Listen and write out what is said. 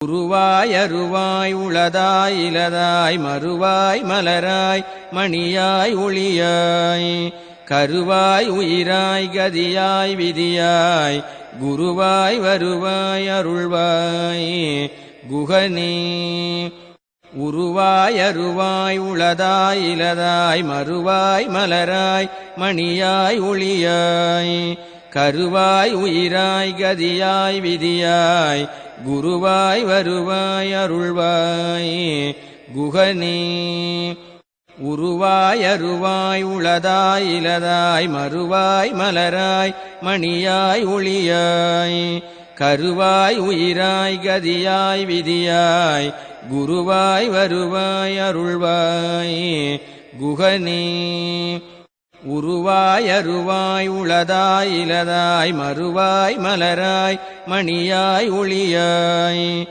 உருவாய் அருவாய் உளதாய் இலதாய் மறுவாய் மலராய் மணியாய் ஒளியாய் கருவாய் உயிராய் கதியாய் விதியாய் குருவாய் வருவாய் அருள்வாய் குகனே. உருவாய் அருவாய் உளதாய் இலதாய் மறுவாய் மலராய் மணியாய் ஒளியாய் கருவாய் உயிராய் கதியாய் விதியாய் குருவாய் வருவாய் அருள்வாய் குகனே. உருவாய் அருவாய் உளதாய் இலதாய் மறுவாய் மலராய் மணியாய் ஒளியாய் கருவாய் உயிராய் கதியாய் விதியாய் குருவாய் வருவாய் அருள்வாய் குகனே. உருவாய் அருவாய் உளதாய் இலதாய் மறுவாய் மலராய் மணியாய் ஒளியாய்